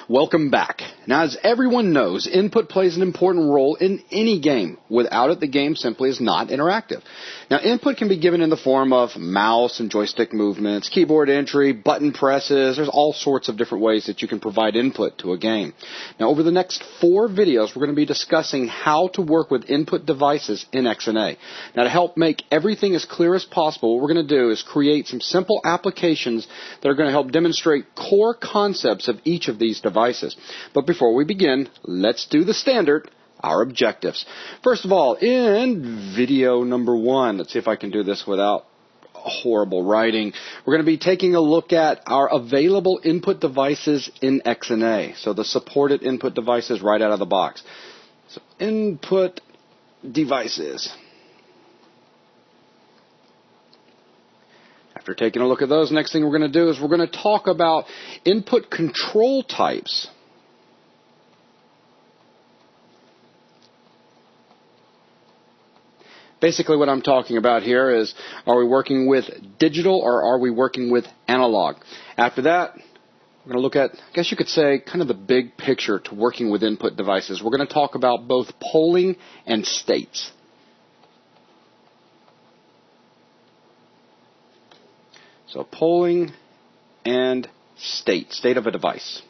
Welcome back. Now, as everyone knows, input plays an important role in any game. Without it, the game simply is not interactive. Now, input can be given in the form of mouse and joystick movements, keyboard entry, button presses. There's all sorts of different ways that you can provide input to a game. Now, over the next 4 videos, we're going to be discussing how to work with input devices in XNA. Now, to help make everything as clear as possible, what we're going to do is create some simple applications that are going to help demonstrate core concepts of each of these devices. But before we begin, let's do the standard, our objectives. First of all, in video number 1, let's see if I can do this without horrible writing. We're going to be taking a look at our available input devices in XNA. So the supported input devices right out of the box. So input devices. After taking a look at those, next thing we're going to do is we're going to talk about input control types. Basically what I'm talking about here is, are we working with digital or are we working with analog? After that, we're going to look at, I guess you could say, kind of the big picture to working with input devices. We're going to talk about both polling and states. So polling and state of a device.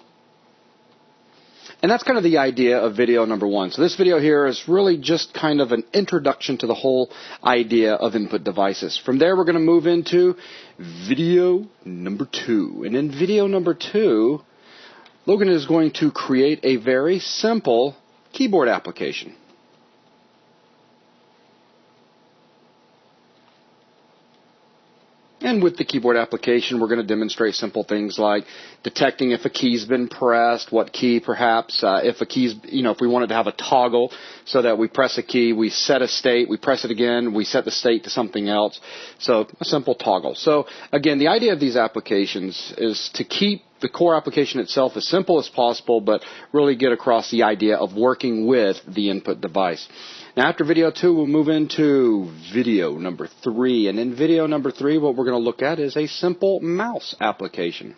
And that's kind of the idea of video number 1. So this video here is really just kind of an introduction to the whole idea of input devices. From there we're going to move into video number 2. And in video number 2, Logan is going to create a very simple keyboard application. And with the keyboard application, we're going to demonstrate simple things like detecting if a key's been pressed, what key perhaps, if a key's, if we wanted to have a toggle so that we press a key, we set a state, we press it again, we set the state to something else. So a simple toggle. So again, the idea of these applications is to keep the core application itself as simple as possible, but really get across the idea of working with the input device. Now, after video 2, we'll move into video number 3. And in video number 3, what we're going to look at is a simple mouse application.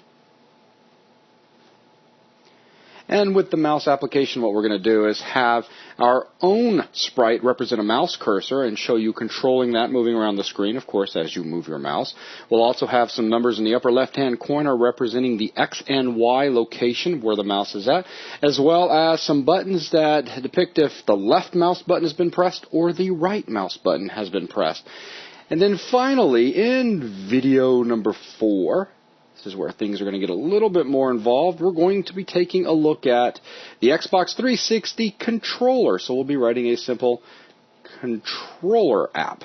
And with the mouse application, what we're going to do is have our own sprite represent a mouse cursor and show you controlling that moving around the screen, of course, as you move your mouse. We'll also have some numbers in the upper left-hand corner representing the X and Y location where the mouse is at, as well as some buttons that depict if the left mouse button has been pressed or the right mouse button has been pressed. And then finally, in video number 4, this is where things are going to get a little bit more involved. We're going to be taking a look at the Xbox 360 controller. So we'll be writing a simple controller app.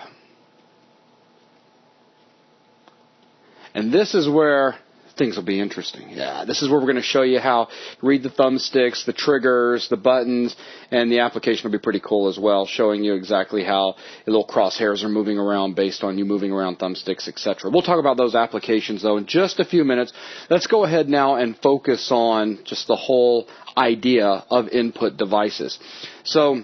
And this is where things will be interesting. Yeah, this is where we're going to show you how to read the thumbsticks, the triggers, the buttons, and the application will be pretty cool as well, showing you exactly how the little crosshairs are moving around based on you moving around thumbsticks, etc. We'll talk about those applications, though, in just a few minutes. Let's go ahead now and focus on just the whole idea of input devices. So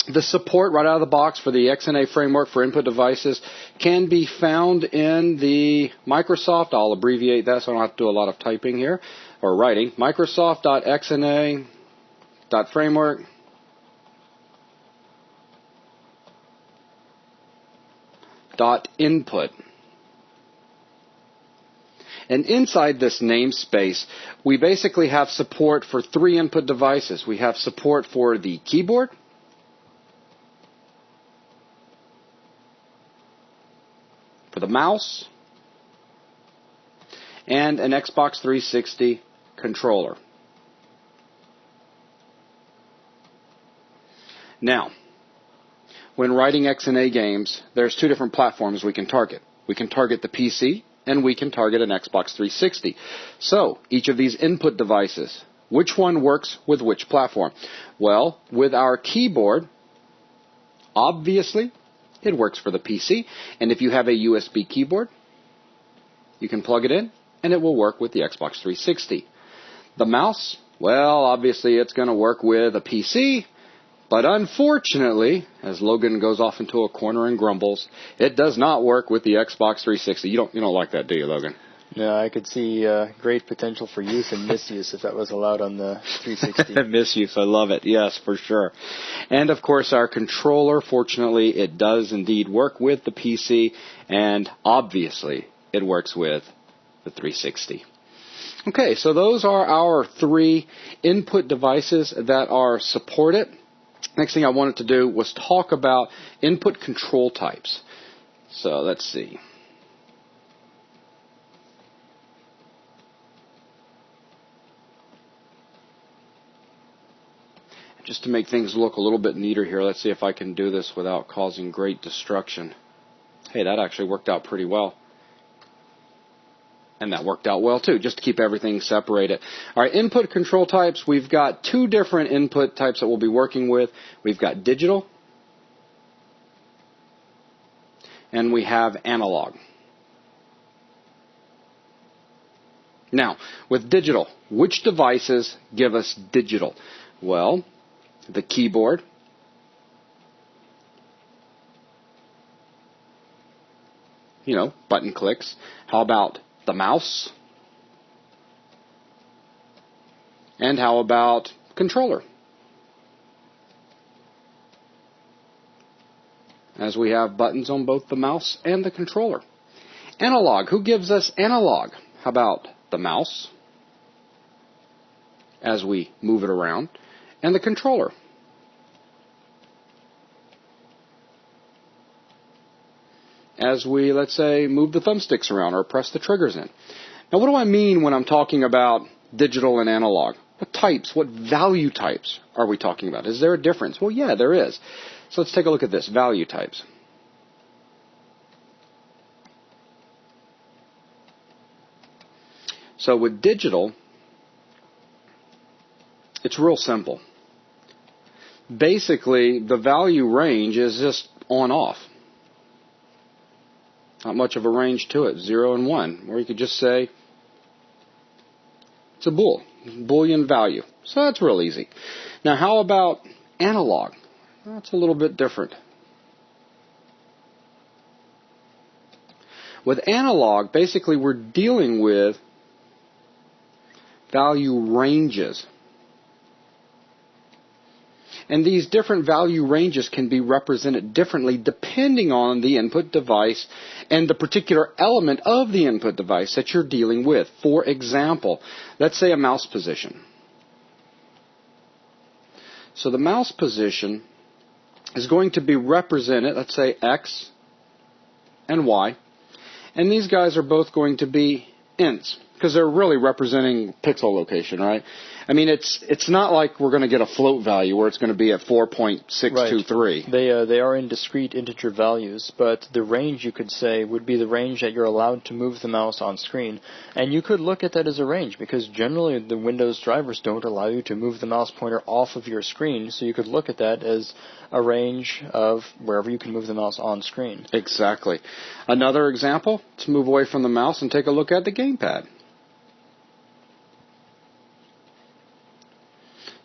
the support right out of the box for the XNA framework for input devices can be found in the Microsoft, I'll abbreviate that so I don't have to do a lot of typing here, or writing, Microsoft.xna.framework.input. And inside this namespace, we basically have support for 3 input devices. We have support for the keyboard, for the mouse, and an Xbox 360 controller. Now, when writing XNA games, there's 2 different platforms we can target. We can target the PC, and we can target an Xbox 360. So, each of these input devices, which one works with which platform? Well, with our keyboard, obviously, it works for the PC, and if you have a USB keyboard, you can plug it in, and it will work with the Xbox 360. The mouse, well, obviously it's going to work with a PC, but unfortunately, as Logan goes off into a corner and grumbles, it does not work with the Xbox 360. You don't like that, do you, Logan? No, I could see great potential for use and misuse if that was allowed on the 360. Misuse, I love it. Yes, for sure. And, of course, our controller, fortunately, it does indeed work with the PC, and obviously it works with the 360. Okay, so those are our 3 input devices that are supported. Next thing I wanted to do was talk about input control types. So let's see. Just to make things look a little bit neater here, let's see if I can do this without causing great destruction. Hey, that actually worked out pretty well. And that worked out well too, just to keep everything separated. All right, input control types, we've got 2 different input types that we'll be working with. We've got digital, and we have analog. Now, with digital, which devices give us digital? Well, the keyboard, button clicks. How about the mouse? And how about controller? As we have buttons on both the mouse and the controller. Analog, who gives us analog? How about the mouse, as we move it around, and the controller? As we, let's say, move the thumbsticks around or press the triggers in. Now, what do I mean when I'm talking about digital and analog? What types, what value types are we talking about? Is there a difference? Well, yeah, there is. So let's take a look at this, value types. So with digital, it's real simple. Basically, the value range is just on-off. Not much of a range to it, 0 and 1. Or you could just say it's a Boolean value. So that's real easy. Now, how about analog? That's a little bit different. With analog, basically we're dealing with value ranges. And these different value ranges can be represented differently depending on the input device and the particular element of the input device that you're dealing with. For example, let's say a mouse position. So the mouse position is going to be represented, let's say X and Y, and these guys are both going to be ints, because they're really representing pixel location, right? I mean, it's not like we're going to get a float value where it's going to be at 4.623. Right. They are in discrete integer values, but the range, you could say, would be the range that you're allowed to move the mouse on screen. And you could look at that as a range, because generally the Windows drivers don't allow you to move the mouse pointer off of your screen, so you could look at that as a range of wherever you can move the mouse on screen. Exactly. Another example, let's move away from the mouse and take a look at the gamepad.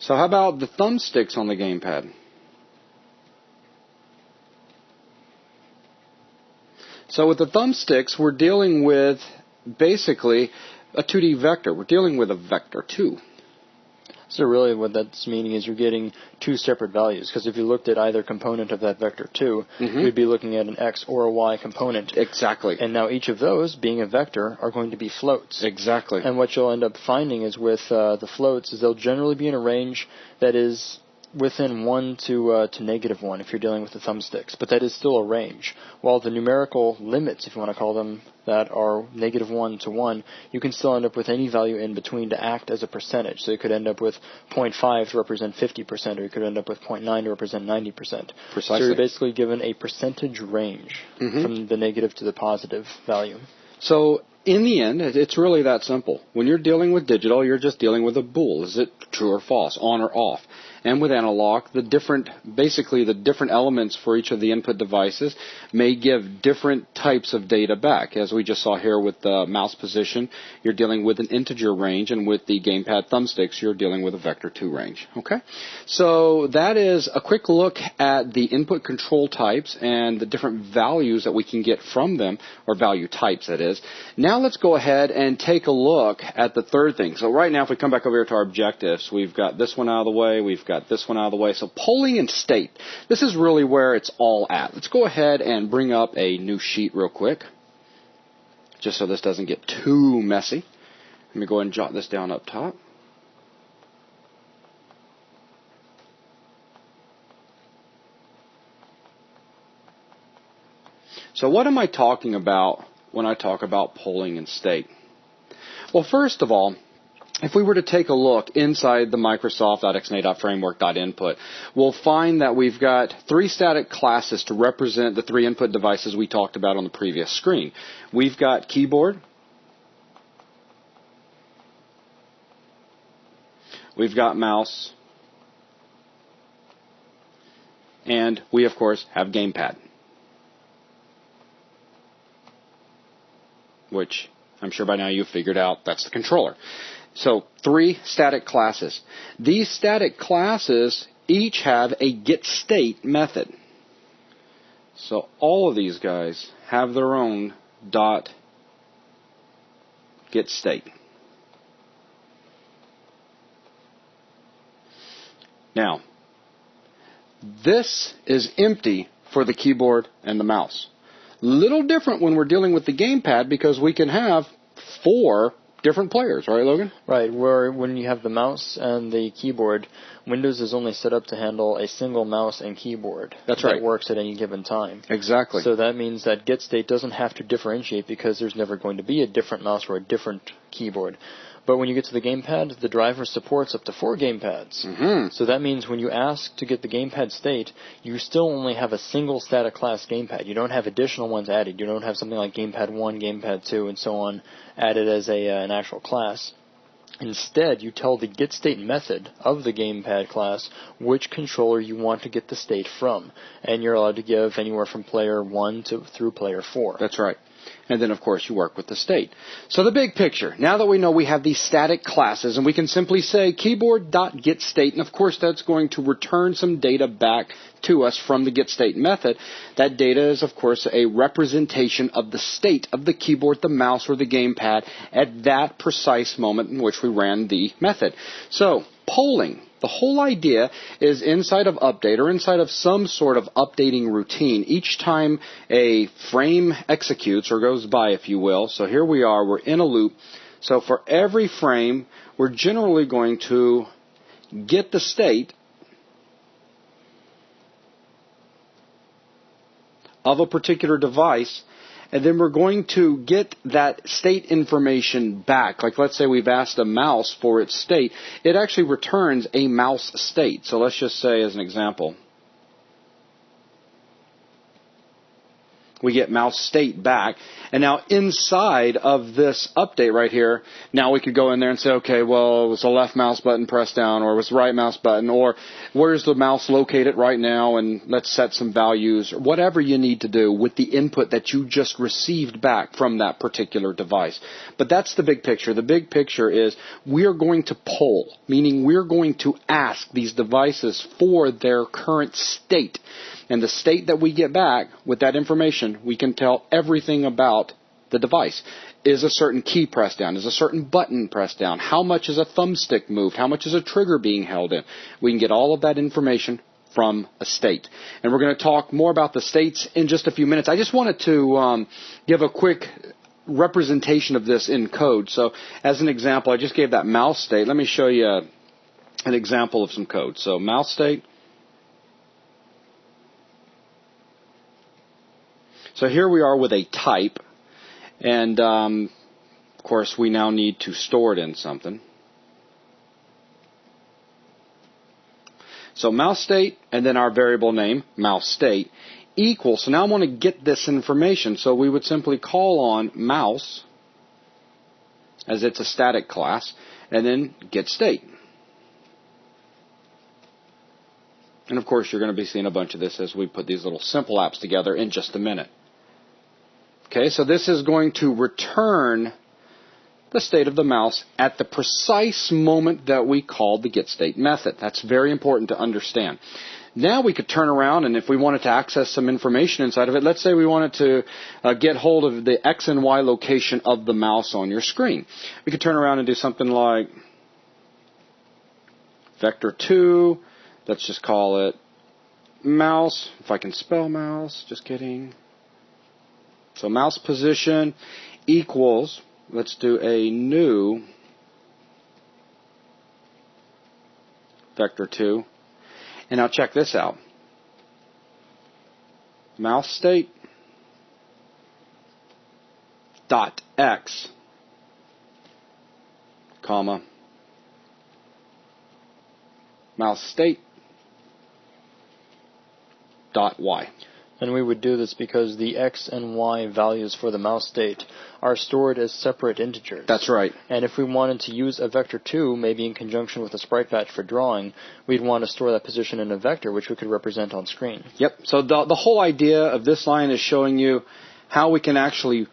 So how about the thumbsticks on the gamepad? So with the thumbsticks, we're dealing with basically a 2D vector. We're dealing with a vector 2. So really what that's meaning is you're getting 2 separate values, because if you looked at either component of that vector 2, we'd be looking at an X or a Y component. Exactly. And now each of those, being a vector, are going to be floats. Exactly. And what you'll end up finding is with the floats is they'll generally be in a range that is within 1 to -1 if you're dealing with the thumbsticks, but that is still a range. While the numerical limits, if you want to call them, that are -1 to 1, you can still end up with any value in between to act as a percentage. So you could end up with 0.5 to represent 50%, or you could end up with 0.9 to represent 90%. Precisely. So you're basically given a percentage range from the negative to the positive value. So in the end, it's really that simple. When you're dealing with digital, you're just dealing with a bool. Is it true or false, on or off? And with analog, basically the different elements for each of the input devices may give different types of data back. As we just saw here with the mouse position, you're dealing with an integer range, and with the gamepad thumbsticks, you're dealing with a vector 2 range. Okay? So that is a quick look at the input control types and the different values that we can get from them, or value types, that is. Now Now let's go ahead and take a look at the third thing. So right now, if we come back over here to our objectives, we've got this one out of the way, we've got this one out of the way. So polling and state, this is really where it's all at. Let's go ahead and bring up a new sheet real quick, just so this doesn't get too messy. Let me go ahead and jot this down up top. So what am I talking about when I talk about polling and state? Well, first of all, if we were to take a look inside the Microsoft.xna.framework.input, we'll find that we've got 3 static classes to represent the 3 input devices we talked about on the previous screen. We've got keyboard, we've got mouse, and we, of course, have gamepad, which I'm sure by now you've figured out that's the controller. So 3 static classes. These static classes each have a getState method. So all of these guys have their own .getState. Now, this is empty for the keyboard and the mouse. Little different when we're dealing with the gamepad because we can have 4 different players, right, Logan? Right, where when you have the mouse and the keyboard, Windows is only set up to handle a single mouse and keyboard. That's right. That works at any given time. Exactly. So that means that getState doesn't have to differentiate because there's never going to be a different mouse or a different keyboard. But when you get to the gamepad, the driver supports up to 4 gamepads. Mm-hmm. So that means when you ask to get the gamepad state, you still only have a single static class gamepad. You don't have additional ones added. You don't have something like gamepad 1, gamepad 2, and so on added as an actual class. Instead, you tell the getState method of the gamepad class which controller you want to get the state from. And you're allowed to give anywhere from player 1 through player 4. That's right. And then, of course, you work with the state. So the big picture, now that we know we have these static classes, and we can simply say keyboard.getState, and of course that's going to return some data back to us from the getState method. That data is, of course, a representation of the state of the keyboard, the mouse, or the gamepad at that precise moment in which we ran the method. So, polling. The whole idea is inside of update or inside of some sort of updating routine. Each time a frame executes or goes by, if you will. So here we are, we're in a loop. So for every frame, we're generally going to get the state of a particular device, and then we're going to get that state information back. Like let's say we've asked a mouse for its state. It actually returns a mouse state. So let's just say as an example, we get mouse state back. And now inside of this update right here, now we could go in there and say, okay, well, was the left mouse button pressed down, or was the right mouse button, or where's the mouse located right now, and let's set some values, or whatever you need to do with the input that you just received back from that particular device. But that's the big picture. The big picture is we're going to poll, meaning we're going to ask these devices for their current state. And the state that we get back with that information, we can tell everything about the device. Is a certain key pressed down? Is a certain button pressed down? How much is a thumbstick moved? How much is a trigger being held in? We can get all of that information from a state. And we're going to talk more about the states in just a few minutes. I just wanted to give a quick representation of this in code. So as an example, I just gave that mouse state. Let me show you an example of some code. So mouse state. So here we are with a type, and of course we now need to store it in something. So mouse state, and then our variable name, mouse state, equals, so now I want to get this information, so we would simply call on mouse, as it's a static class, and then get state. And of course you're going to be seeing a bunch of this as we put these little simple apps together in just a minute. Okay, so this is going to return the state of the mouse at the precise moment that we called the getState method. That's very important to understand. Now we could turn around, and if we wanted to access some information inside of it, let's say we wanted to get hold of the X and Y location of the mouse on your screen. We could turn around and do something like vector 2, let's just call it mouse, if I can spell mouse, just kidding. So mouse position equals, let's do a new vector 2. And now check this out. Mouse state dot X, comma, mouse state dot Y. And we would do this because the X and Y values for the mouse state are stored as separate integers. That's right. And if we wanted to use a vector 2, maybe in conjunction with a sprite batch for drawing, we'd want to store that position in a vector, which we could represent on screen. Yep. So the whole idea of this line is showing you how we can actually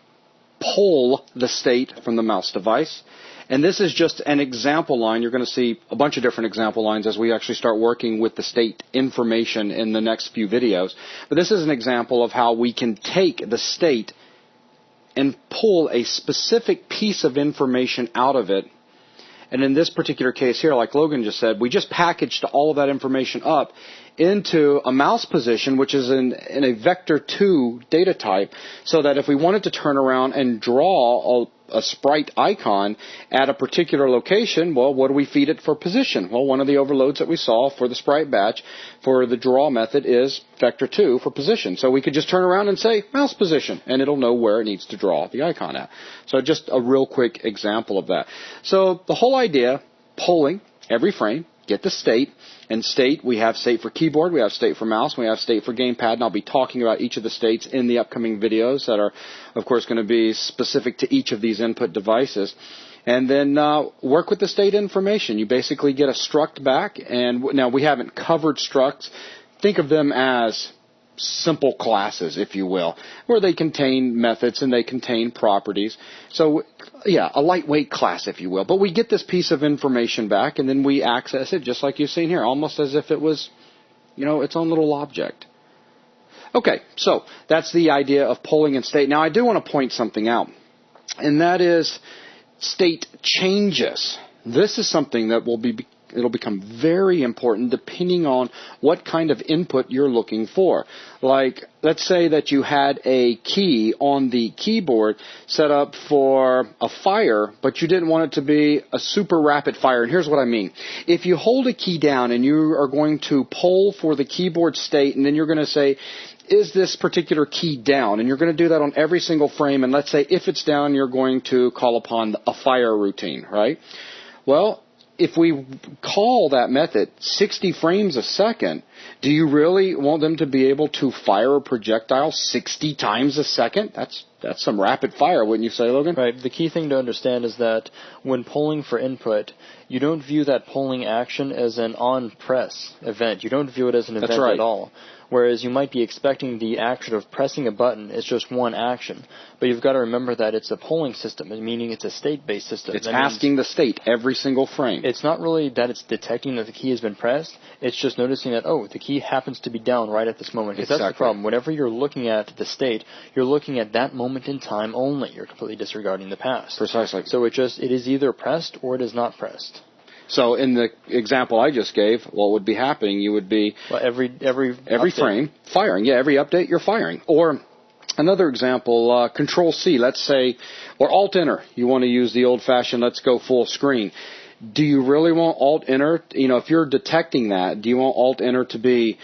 pull the state from the mouse device. And this is just an example line. You're going to see a bunch of different example lines as we actually start working with the state information in the next few videos. But this is an example of how we can take the state and pull a specific piece of information out of it. And in this particular case here, like Logan just said, we just packaged all of that information up into a mouse position, which is in a vector 2 data type, so that if we wanted to turn around and draw a sprite icon at a particular location, well, what do we feed it for position? Well, one of the overloads that we saw for the sprite batch for the draw method is vector 2 for position. So we could just turn around and say mouse position, and it'll know where it needs to draw the icon at. So just a real quick example of that. So the whole idea, polling every frame, get the state, and state, we have state for keyboard, we have state for mouse, we have state for gamepad, and I'll be talking about each of the states in the upcoming videos that are, of course, going to be specific to each of these input devices. And then work with the state information. You basically get a struct back, and now we haven't covered structs. Think of them as simple classes, if you will, where they contain methods and they contain properties. So, yeah, a lightweight class, if you will. But we get this piece of information back, and then we access it just like you've seen here, almost as if it was, its own little object. Okay, so that's the idea of polling and state. Now, I do want to point something out, and that is state changes. This is something that it'll become very important depending on what kind of input you're looking for. Like, let's say that you had a key on the keyboard set up for a fire, but you didn't want it to be a super rapid fire. And here's what I mean. If you hold a key down and you are going to poll for the keyboard state, and then you're going to say, is this particular key down? And you're going to do that on every single frame. And let's say if it's down, you're going to call upon a fire routine, right? Well, if we call that method 60 frames a second, do you really want them to be able to fire a projectile 60 times a second? That's some rapid fire, wouldn't you say, Logan? Right. The key thing to understand is that when polling for input, you don't view that polling action as an on-press event. You don't view it as an event at all. Whereas you might be expecting the action of pressing a button is just one action. But you've got to remember that it's a polling system, meaning it's a state-based system. It's asking the state every single frame. It's not really that it's detecting that the key has been pressed. It's just noticing that, the key happens to be down right at this moment. Because that's the problem. Whenever you're looking at the state, you're looking at that moment in time only. You're completely disregarding the past. Precisely. So it is either pressed or it is not pressed. So in the example I just gave, what would be happening, you would be every frame firing. Yeah, every update you're firing. Or another example, Control C, let's say, or Alt Enter. You want to use the old-fashioned let's go full screen. Do you really want Alt Enter? If you're detecting that, do you want Alt Enter to be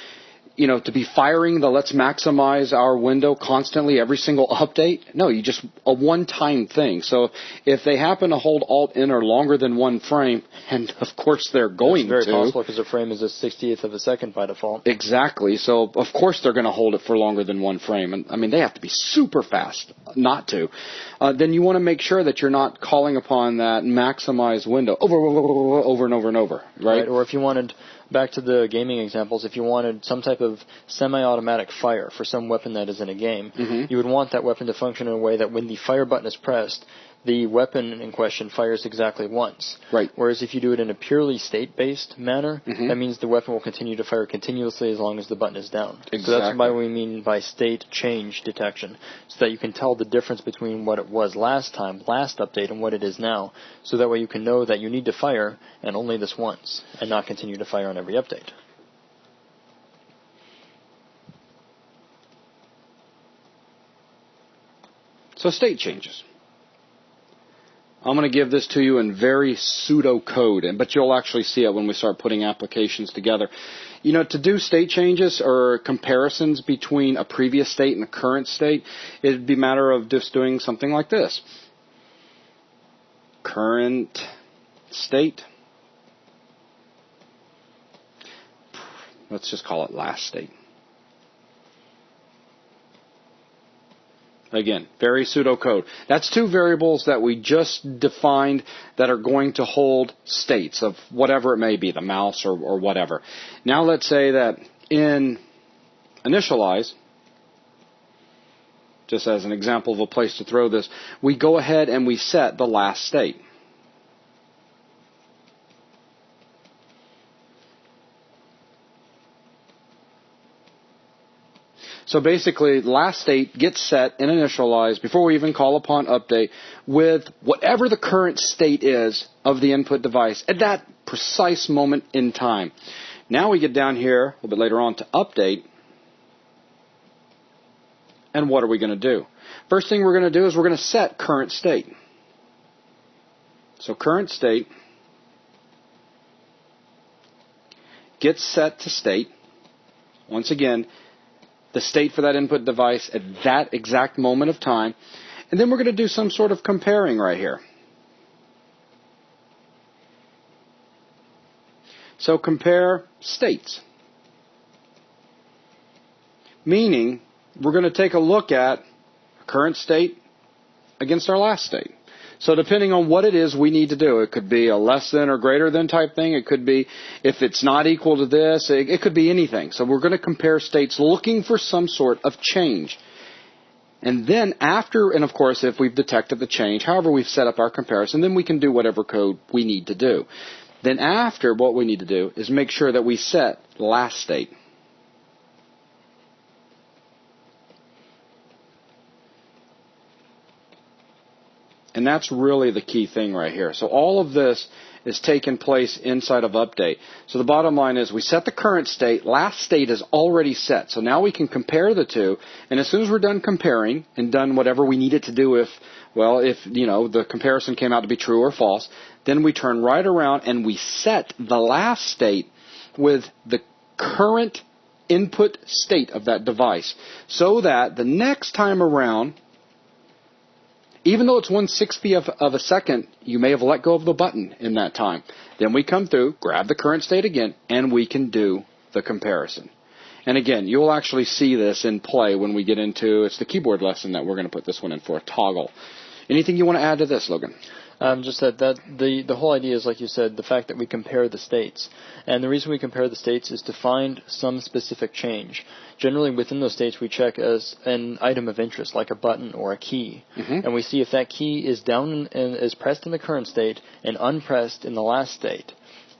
firing the let's maximize our window constantly every single update? No, you just a one-time thing. So if they happen to hold Alt-Enter longer than one frame, and of course they're going to. It's very possible because a frame is a 60th of a second by default. Exactly. So of course they're going to hold it for longer than one frame. And they have to be super fast not to. Then you want to make sure that you're not calling upon that maximize window over and over and over, right? Or if you wanted, back to the gaming examples, if you wanted some type of semi-automatic fire for some weapon that is in a game, you would want that weapon to function in a way that when the fire button is pressed, the weapon in question fires exactly once. Right. Whereas if you do it in a purely state-based manner, that means the weapon will continue to fire continuously as long as the button is down. Exactly. So that's why we mean by state change detection, so that you can tell the difference between what it was last time, last update, and what it is now, so that way you can know that you need to fire and only this once, and not continue to fire on every update. So state changes. I'm going to give this to you in very pseudo code, but you'll actually see it when we start putting applications together. You know, to do state changes or comparisons between a previous state and a current state, it'd be a matter of just doing something like this. Current state. Let's just call it last state. Again, very pseudocode. That's two variables that we just defined that are going to hold states of whatever it may be, the mouse or whatever. Now let's say that in initialize, just as an example of a place to throw this, we go ahead and we set the last state. So basically, last state gets set and initialized before we even call upon update with whatever the current state is of the input device at that precise moment in time. Now we get down here a little bit later on to update. And what are we going to do? First thing we're going to do is we're going to set current state. So current state gets set to state. Once again, the state for that input device at that exact moment of time. And then we're going to do some sort of comparing right here. So compare states. Meaning, we're going to take a look at current state against our last state. So depending on what it is we need to do, it could be a less than or greater than type thing. It could be if it's not equal to this. It could be anything. So we're going to compare states looking for some sort of change. And then after, and of course if we've detected the change, however we've set up our comparison, then we can do whatever code we need to do. Then after, what we need to do is make sure that we set last state. And that's really the key thing right here. So all of this is taking place inside of update. So the bottom line is we set the current state. Last state is already set. So now we can compare the two. And as soon as we're done comparing and done whatever we needed to do if the comparison came out to be true or false, then we turn right around and we set the last state with the current input state of that device. So that the next time around, even though it's 1/60th of a second, you may have let go of the button in that time. Then we come through, grab the current state again, and we can do the comparison. And again, you'll actually see this in play when we get into, it's the keyboard lesson that we're going to put this one in for, toggle. Anything you want to add to this, Logan? Just that the whole idea is, like you said, the fact that we compare the states. And the reason we compare the states is to find some specific change. Generally, within those states, we check as an item of interest, like a button or a key. And we see if that key is down and is pressed in the current state and unpressed in the last state.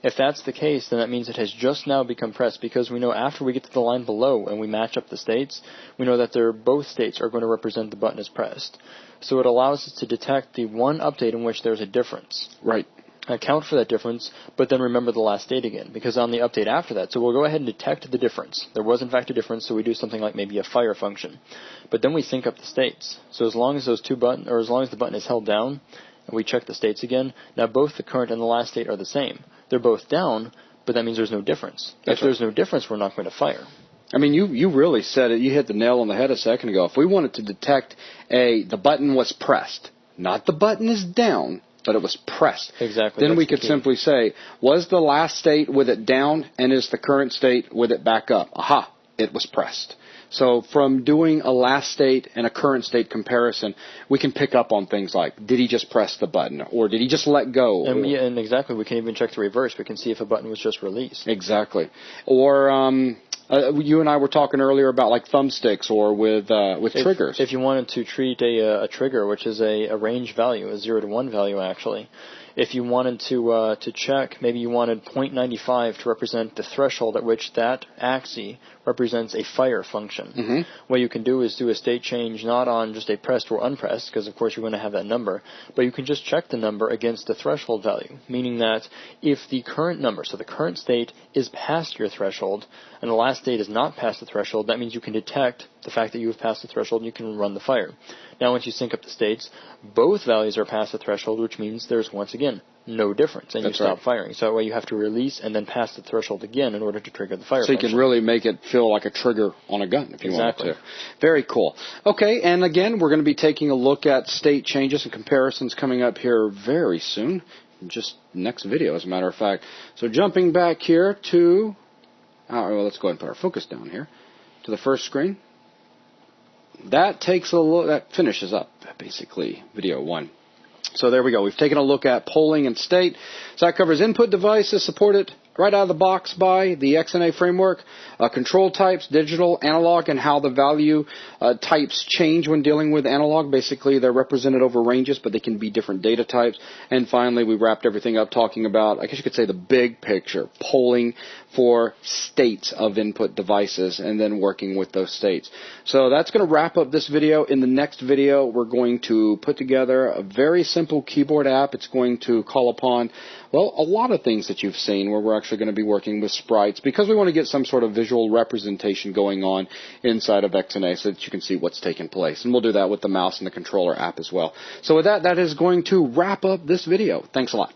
If that's the case, then that means it has just now become pressed, because we know after we get to the line below and we match up the states, we know that both states are going to represent the button as pressed. So it allows us to detect the one update in which there's a difference. Right. Account for that difference, but then remember the last state again, because on the update after that, so we'll go ahead and detect the difference. There was in fact a difference, so we do something like maybe a fire function. But then we sync up the states. So as long as those two buttons, or as long as the button is held down, and we check the states again, now both the current and the last state are the same. They're both down, but that means there's no difference. If there's no difference, we're not going to fire. I mean, you really said it. You hit the nail on the head a second ago. If we wanted to detect the button was pressed, not the button is down, but it was pressed. Exactly. Then we could simply say, was the last state with it down, and is the current state with it back up? Aha, it was pressed. So from doing a last state and a current state comparison, we can pick up on things like, did he just press the button, or did he just let go? And exactly, we can even check the reverse. We can see if a button was just released. Exactly. Or You and I were talking earlier about like thumbsticks or with triggers. If you wanted to treat a trigger, which is a range value, a 0 to 1 value actually, if you wanted to check, maybe you wanted 0.95 to represent the threshold at which that axis represents a fire function. Mm-hmm. What you can do is do a state change not on just a pressed or unpressed, because of course you're going to have that number, but you can just check the number against the threshold value, meaning that if the current number, so the current state, is past your threshold, and the last state is not past the threshold, that means you can detect the fact that you have passed the threshold and you can run the fire. Now once you sync up the states, both values are past the threshold, which means there's once again no difference, and you stop firing. So that way you have to release and then pass the threshold again in order to trigger the fire So you function. can really make it feel like a trigger on a gun if you want to. Very cool. Okay, and again, we're going to be taking a look at state changes and comparisons coming up here very soon. Just next video, as a matter of fact. So jumping back here to... well, let's go ahead and put our focus down here to the first screen. That takes a look. That finishes up basically video 1. So there we go. We've taken a look at polling and state. So that covers input devices supported right out of the box by the XNA framework, control types, digital, analog, and how the value types change when dealing with analog. Basically, they're represented over ranges, but they can be different data types. And finally, we wrapped everything up talking about, I guess you could say, the big picture, polling for states of input devices and then working with those states. So that's going to wrap up this video. In the next video, we're going to put together a very simple keyboard app. It's going to call upon, well, a lot of things that you've seen where we're actually going to be working with sprites because we want to get some sort of visual representation going on inside of XNA so that you can see what's taking place. And we'll do that with the mouse and the controller app as well. So with that, that is going to wrap up this video. Thanks a lot.